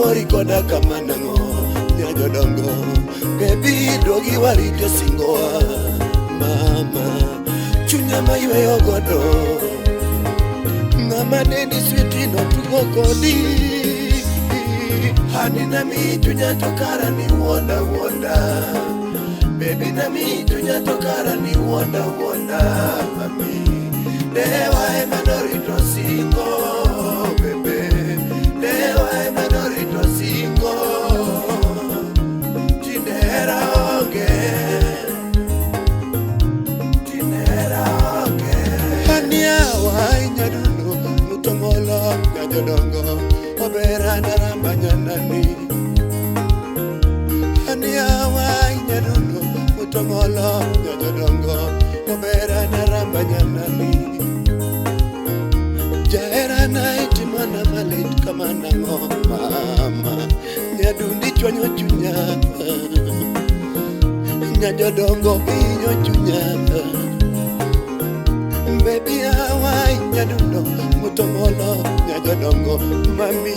mori koda kamanango nyajo dongo baby dogi warite singoa mama chunya mayweyo godo ngama neni sweetie no tugo kodi hani na mi chunya tokara ni wonda wonda baby na mi chunya tokara ni wonda wonda mami dewa emadorito singo bebe dewa emadorito singo tinera oge hania wai nyaduno mutongolo nyajodongo obera narambanyanani hania wai nyaduno mutongolo nyajodongo obera narambanyanani jaera naiti mana malit kamanango mama nyadundi chwanyo chunya nyajodongo inyo chunya baby awai nyadundo mutongolo nyajodongo mami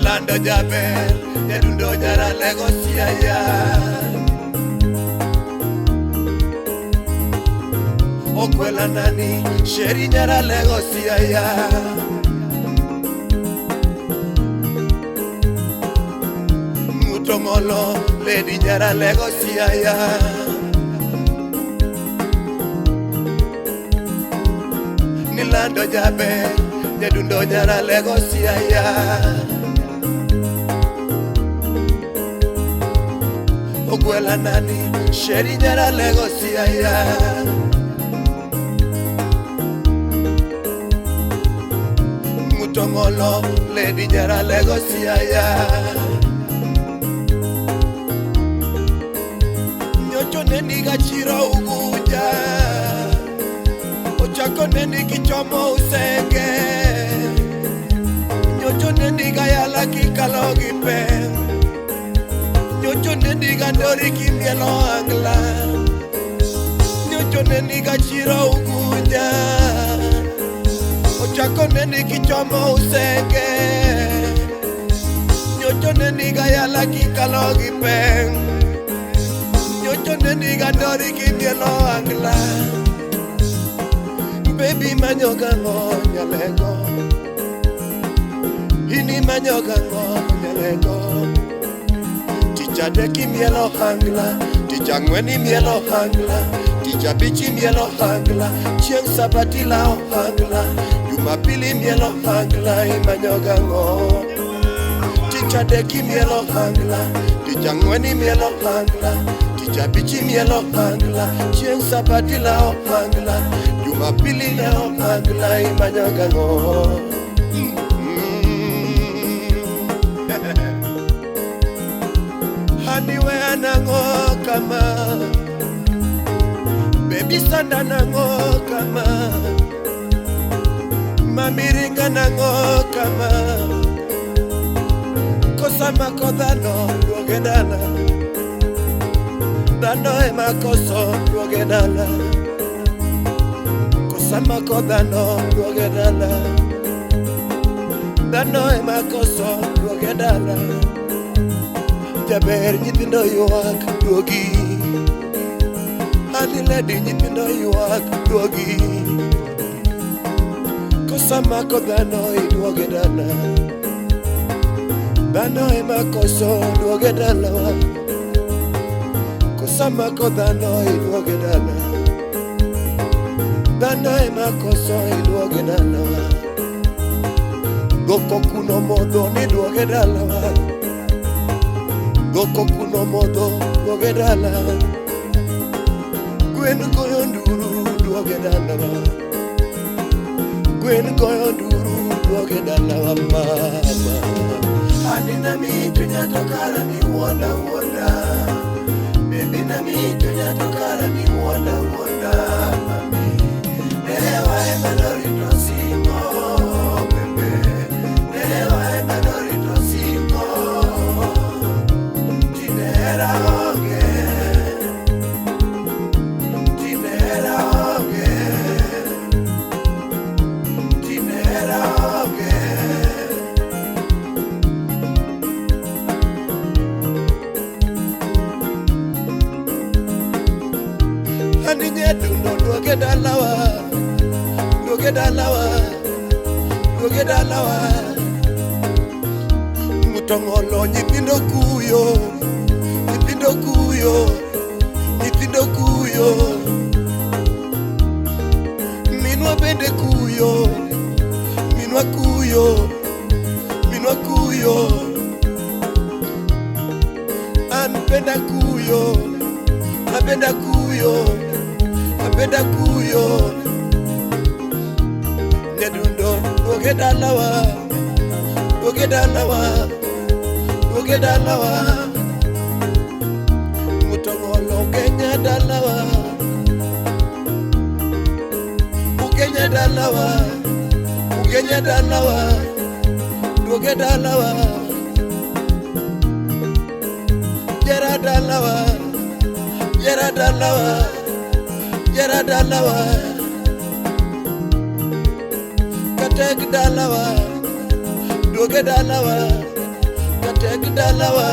lando jaber nyadundo nyara lego siaya okwela nani sheri nyara lego siaya mutongolo lady nyara lego siaya nilando jabe nyadundo nyara lego siaya okwela nani sheri nyara lego siaya mutongolo lady nyara lego siaya nyocho neni gachiro uguja ochako neni kichomo usenge nyocho neni gayala kikalo gipe nyocho neni gandori kimielo angla nyocho neni gachiro uguja ochako neni kichomo usenge nyocho neni gayala kikalo gipe nyocho neni gandori kimielo angla baby manyoga ngonya lego ini manyoga ngonya lego ticha deki mielo hangla ticha ngweni mielo hangla ticha bichi mielo hangla chieng sabati lao hangla jumapili mielo hangla imanyoga ngo ticha deki mielo hangla ticha ngweni mielo hangla ticha bichi mielo hangla chieng sabati lao hangla Jumapili leo hangla imanyoga ngo haniwe anango kama baby sanda nango kama mamiringa nango kama kosama kodano duogedala dano emakoso duogedala sama kodano duogedala dano emakoso duogedala jaber nyithindo yuak duogi ani lady nyithindo yuak duogi kosama kodano iduogedala dano emakoso duogedala kosama kodano iduogedala dana emakoso iduoge dalawa goko kuno modo ni duoge dalawa goko kuno modo duoge dalawa gwen goyo nduru duoge dalawa gwen goyo nduru duoge dalawa mama anina mi tunya tokara ni wonda wonda baby na mi tunya tokara ni wonda wonda mami dewa emadorito singo bebe dewa emadorito singo tinera oge tinera oge tinera oge Nyadundo duoge dalawa, duoge dalawa, duoge dalawa. Mutong'olo nyithindo kuyo, nyithindo kuyo, nyithindo kuyo. Minwa bende kuyo, minwa kuyo, minwa kuyo. Anpenda kuyo, napenda kuyo, napenda kuyo. Nyadundo duoge dalawa, duoge dalawa, duoge dalawa. Mutong'olo Kenya dalawa, Kenya dalawa, Kenya dalawa, duoge dalawa. Jara dalawa, jara dalawa, jara dalawa. Katek dalawa, duoge dalawa, katek dalawa.